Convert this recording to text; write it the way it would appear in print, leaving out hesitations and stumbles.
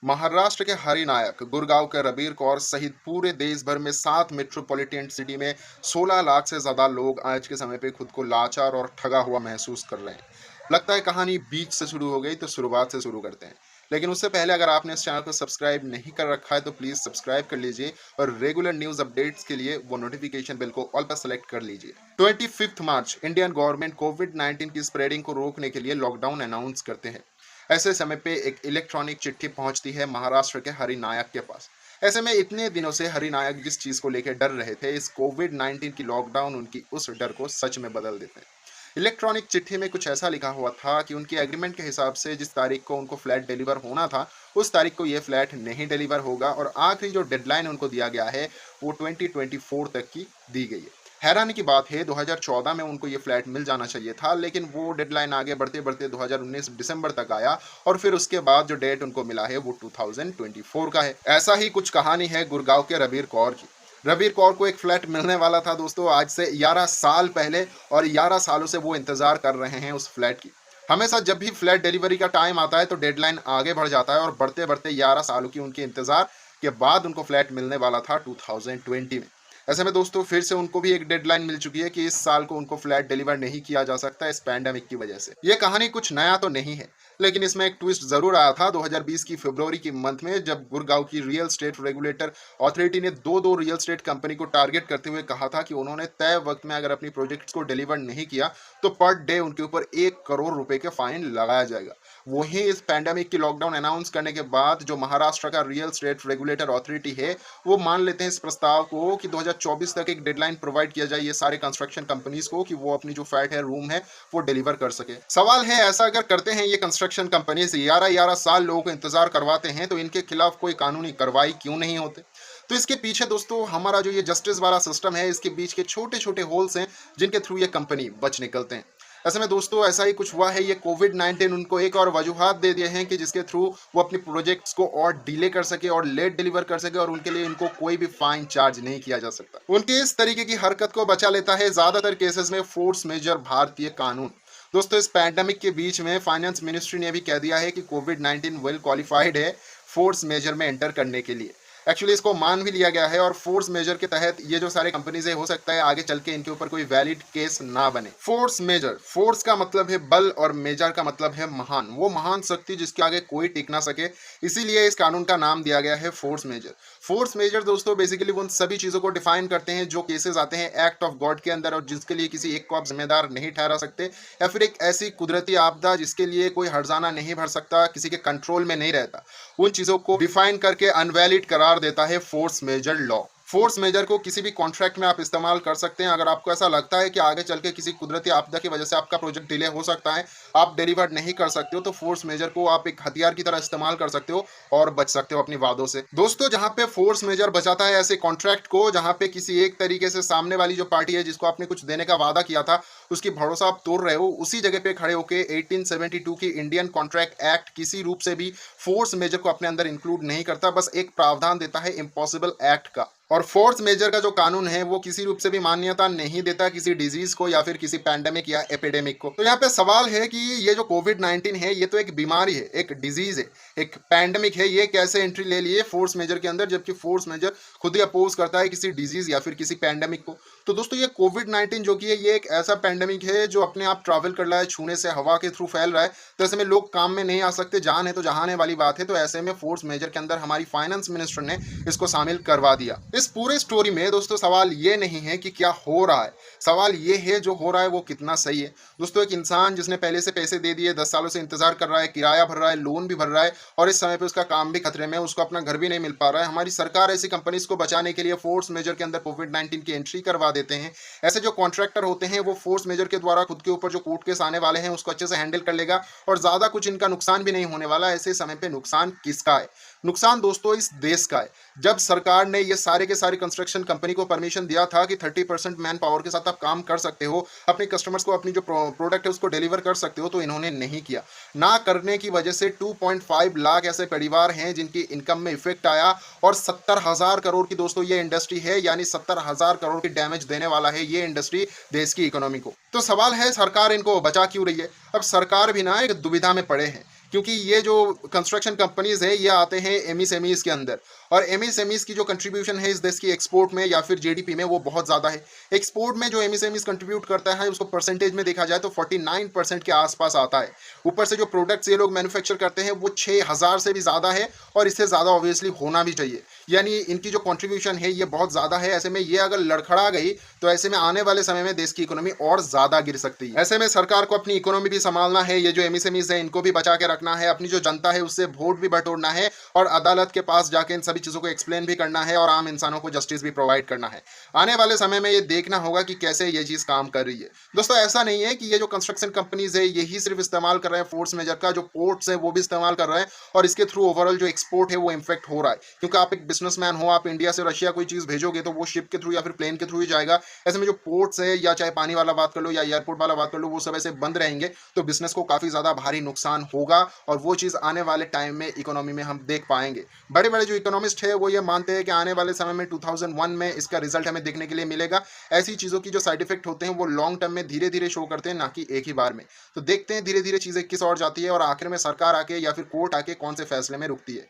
महाराष्ट्र के हरिनायक गुड़गांव के रबीर कौर सहित पूरे देश भर में 7 मेट्रोपॉलिटन सिटी में 16 लाख से ज्यादा लोग आज के समय पे खुद को लाचार और ठगा हुआ महसूस कर रहे हैं। लगता है कहानी बीच से शुरू हो गई तो शुरुआत से शुरू करते हैं। लेकिन उससे पहले अगर आपने इस चैनल को सब्सक्राइब नहीं कर रखा है तो प्लीज सब्सक्राइब कर लीजिए और रेगुलर न्यूज अपडेट्स के लिए वो नोटिफिकेशन बेल को ऑल पर सेलेक्ट कर लीजिए। 25 मार्च इंडियन गवर्नमेंट कोविड-19 की स्प्रेडिंग को रोकने के लिए लॉकडाउन अनाउंस करते हैं। ऐसे समय पे एक इलेक्ट्रॉनिक चिट्ठी पहुंचती है महाराष्ट्र के हरिनायक के पास। ऐसे में इतने दिनों से हरिनायक जिस चीज को लेकर डर रहे थे, इस कोविड-19 की लॉकडाउन उनकी उस डर को सच में बदल देते हैं। इलेक्ट्रॉनिक चिट्ठी में कुछ ऐसा लिखा हुआ था कि उनके एग्रीमेंट के हिसाब से जिस तारीख को उनको फ्लैट डिलीवर होना था, उस तारीख को ये फ्लैट नहीं डिलीवर होगा और आखिरी जो डेडलाइन उनको दिया गया है वो 2024 तक की दी गई है। हैरानी की बात है 2014 में उनको ये फ्लैट मिल जाना चाहिए था, लेकिन वो डेडलाइन आगे बढ़ते बढ़ते 2019 दिसंबर तक आया और फिर उसके बाद जो डेट उनको मिला है वो 2024 का है। ऐसा ही कुछ कहानी है गुड़गांव के रबीर कौर की। रबीर कौर को एक फ्लैट मिलने वाला था दोस्तों आज से 11 साल पहले, और 11 सालों से वो इंतजार कर रहे हैं उस फ्लैट की। हमेशा जब भी फ्लैट डिलीवरी का टाइम आता है तो डेडलाइन आगे बढ़ जाता है और बढ़ते बढ़ते 11 सालों की उनके इंतजार के बाद उनको फ्लैट मिलने वाला था 2020 में। ऐसे में दोस्तों फिर से उनको भी एक डेडलाइन मिल चुकी है कि इस साल को उनको फ्लैट डिलीवर नहीं किया जा सकता इस पैंडेमिक की वजह से। ये कहानी कुछ नया तो नहीं है, लेकिन इसमें एक ट्विस्ट जरूर आया था 2020 की फरवरी की मंथ में, जब गुड़गांव की रियल स्टेट रेगुलेटर अथॉरिटी ने दो रियल स्टेट कंपनी को टारगेट करते हुए कहा था कि उन्होंने तय वक्त में अगर अपनी प्रोजेक्ट्स को डिलीवर नहीं किया तो पर डे उनके ऊपर 1 करोड़ रुपए के फाइन लगाया जाएगा। वही इस पैंडेमिक की लॉकडाउन अनाउंस करने के बाद जो महाराष्ट्र का रियल स्टेट रेगुलेटर अथॉरिटी है वो मान लेते हैं इस प्रस्ताव को कि 2024 तक एक डेडलाइन प्रोवाइड किया जाए ये सारे कंस्ट्रक्शन कंपनीज को कि वो अपनी जो फ्लैट है, रूम है, वो डिलीवर कर सके। सवाल है ऐसा अगर करते हैं ये कंस्ट्रक्शन कंपनीज 11 साल लोगों को इंतजार करवाते हैं तो इनके खिलाफ कोई कानूनी कार्रवाई क्यों नहीं होते? तो इसके पीछे दोस्तों हमारा जो ये जस्टिस वाला सिस्टम है, इसके बीच के छोटे छोटे होल्स हैं जिनके थ्रू ये कंपनी बच निकलते हैं। ऐसे में दोस्तों ऐसा ही कुछ हुआ है, ये कोविड-19 उनको एक और वजूहात दे दिए हैं कि जिसके थ्रू वो अपनी प्रोजेक्ट्स को और डिले कर सके और लेट डिलीवर कर सके, और उनके लिए इनको कोई भी फाइन चार्ज नहीं किया जा सकता। उनकी इस तरीके की हरकत को बचा लेता है ज्यादातर केसेस में फोर्स मेजर भारतीय कानून। दोस्तों इस पैंडेमिक के बीच में फाइनेंस मिनिस्ट्री ने भी कह दिया है कि कोविड-19 वेल क्वालिफाइड है फोर्स मेजर में एंटर करने के लिए। एक्चुअली इसको मान भी लिया गया है और फोर्स मेजर के तहत ये जो सारे कंपनीज है, हो सकता है आगे चल के इनके ऊपर कोई वैलिड केस ना बने। फोर्स मेजर, फोर्स का मतलब है बल और मेजर का मतलब है महान, वो महान शक्ति जिसके आगे कोई टिक ना सके, इसीलिए इस कानून का नाम दिया गया है फोर्स मेजर। फोर्स मेजर दोस्तों बेसिकली उन सभी चीजों को डिफाइन करते हैं जो केसेस आते हैं एक्ट ऑफ गॉड के अंदर और जिसके लिए किसी एक को आप जिम्मेदार नहीं ठहरा सकते, या फिर एक ऐसी कुदरती आपदा जिसके लिए कोई हर्जाना नहीं भर सकता, किसी के कंट्रोल में नहीं रहता, उन चीजों को डिफाइन करके अनवैलिड करार देता है force majeure law. Force majeure को किसी भी कॉन्ट्रैक्ट में आप इस्तेमाल कर सकते हैं। अगर आपको ऐसा लगता है कि आगे चल के किसी कुदरती आपदा की वजह से आपका प्रोजेक्ट डिले हो सकता है, आप डिलीवर नहीं कर सकते हो, तो फोर्स मेजर को आप एक हथियार की तरह इस्तेमाल कर सकते हो और बच सकते हो अपनी वादों से। दोस्तों जहां पे फोर्स मेजर बचाता है ऐसे कॉन्ट्रैक्ट को जहां पे किसी एक तरीके से सामने वाली जो पार्टी है जिसको आपने कुछ देने का वादा किया था उसकी भरोसा आप तोड़ रहे हो, उसी जगह पे खड़े होकर 1872 की इंडियन कॉन्ट्रैक्ट एक्ट किसी रूप से भी फोर्स मेजर को अपने अंदर इंक्लूड नहीं करता, बस एक प्रावधान देता है इम्पॉसिबल एक्ट का। और फोर्स मेजर का जो कानून है वो किसी रूप से भी मान्यता नहीं देता किसी डिजीज को या फिर किसी पैंडेमिक या एपिडेमिक को। तो यहाँ पे सवाल है कि ये जो कोविड-19 है ये तो एक बीमारी है, एक डिजीज है, एक पैंडेमिक है, ये कैसे एंट्री ले लिए फोर्स मेजर के अंदर, जबकि फोर्स मेजर खुद ही अपोज करता है किसी डिजीज या फिर किसी पैंडेमिक को। तो दोस्तों ये कोविड-19 जो कि है ये एक ऐसा पैंडेमिक है जो अपने आप ट्रैवल कर रहा है, छूने से, हवा के थ्रू फैल रहा है, तो ऐसे में लोग काम में नहीं आ सकते, जान है तो जहाने वाली बात है। तो ऐसे में फोर्स मेजर के अंदर हमारी फाइनेंस मिनिस्टर ने इसको शामिल करवा दिया। इस पूरे स्टोरी में दोस्तों सवाल ये नहीं है कि क्या हो रहा है, सवाल ये है जो हो रहा है वो कितना सही है। दोस्तों एक इंसान जिसने पहले से पैसे दे दिए, 10 सालों से इंतजार कर रहा है, किराया भर रहा है, लोन भी भर रहा है और इस समय पे उसका काम भी खतरे में, उसको अपना घर भी नहीं मिल पा रहा है, हमारी सरकार ऐसी कंपनीज को बचाने के लिए फोर्स मेजर के अंदर कोविड-19 की एंट्री करवा देते हैं। ऐसे जो कॉन्ट्रैक्टर होते हैं वो फोर्स मेजर के द्वारा खुद के ऊपर जो कोर्ट केस आने वाले हैं उसको अच्छे से हैंडल कर लेगा और ज्यादा कुछ इनका नुकसान भी नहीं होने वाला। ऐसे समय पे नुकसान किसका है? नुकसान दोस्तों इस देश का है। जब सरकार ने ये सारे के सारे कंस्ट्रक्शन कंपनी को परमिशन दिया था कि 30% मैन पावर के साथ आप काम कर सकते हो, अपने कस्टमर्स को अपनी जो प्रोडक्ट है उसको डिलीवर कर सकते हो, तो इन्होंने नहीं किया। ना करने की वजह से 2.5 लाख ऐसे परिवार हैं जिनकी इनकम में इफेक्ट आया और 70,000 करोड़ की दोस्तों ये इंडस्ट्री है, यानी 70,000 करोड़ की डैमेज देने वाला है ये इंडस्ट्री देश की इकोनॉमी को। तो सवाल है सरकार इनको बचा क्यों रही है? अब सरकार भी ना एक दुविधा में पड़े हैं क्योंकि ये जो कंस्ट्रक्शन कंपनीज़ है, ये आते हैं एमएसएमईज़ के अंदर और एमएसएमईज़ की जो कंट्रीब्यूशन है इस देश की एक्सपोर्ट में या फिर जीडीपी में वो बहुत ज़्यादा है। एक्सपोर्ट में जो एमएसएमईज़ कंट्रीब्यूट करता है उसको परसेंटेज में देखा जाए तो 49% के आस-पास आता है। ऊपर से जो प्रोडक्ट्स ये लोग मैन्युफैक्चर करते हैं वो 6000 से भी ज़्यादा है और इससे ज़्यादा ऑब्वियसली होना भी चाहिए। यानी इनकी जो कंट्रीब्यूशन है ये बहुत ज़्यादा है। ऐसे में ये अगर लड़खड़ा गई तो ऐसे में आने वाले समय में देश की इकोनॉमी और ज़्यादा गिर सकती है। ऐसे में सरकार को अपनी इकोनॉमी भी सँभालना है, ये जो एमएसएमईज़ है इनको भी बचा के रखना है, अपनी जो जनता है उससे वोट भी बटोरना है और अदालत के पास जाके इन सभी चीज़ों को एक्सप्लेन भी करना है और आम इंसानों को जस्टिस भी प्रोवाइड करना है। आने वाले समय में ये देखना होगा कि कैसे ये चीज़ काम कर रही है। दोस्तों ऐसा नहीं है कि ये जो कंस्ट्रक्शन कंपनीज़ है यही सिर्फ़ इस्तेमाल कर रहे हैं फोर्स मेजर का, जो पोर्ट्स हैं वो भी इस्तेमाल कर रहे हैं और इसके थ्रू ओवरऑल जो एक्सपोर्ट है वो इम्पैक्ट हो रहा है। क्योंकि आप एक बिज़नेसमैन हो, आप इंडिया से रशिया कोई चीज़ भेजोगे तो वो शिप के थ्रू या फिर प्लेन के थ्रू ही जाएगा। ऐसे में जो पोर्ट्स है या चाहे पानी वाला बात कर लो या एयरपोर्ट वाला बात कर लो, वो सब ऐसे बंद रहेंगे तो बिज़नेस को काफ़ी ज़्यादा भारी नुकसान होगा और वो चीज़ आने वाले टाइम में इकोनॉमी में हम देख पाएँगे। बड़े-बड़े जो इकोनॉमिस्ट है वो ये मानते हैं कि आने वाले समय में 2001 में इसका रिज़ल्ट हमें देखने के लिए मिलेगा। ऐसी चीज़ों की जो साइड इफ़ेक्ट होते हैं वो लॉन्ग टर्म में धीरे-धीरे शो करते हैं, ना कि एक ही बार में। तो देखते हैं धीरे-धीरे चीज़ें किस ओर जाती है और आखिर में सरकार आके या फिर कोर्ट आके कौन से फैसले में रुकती है।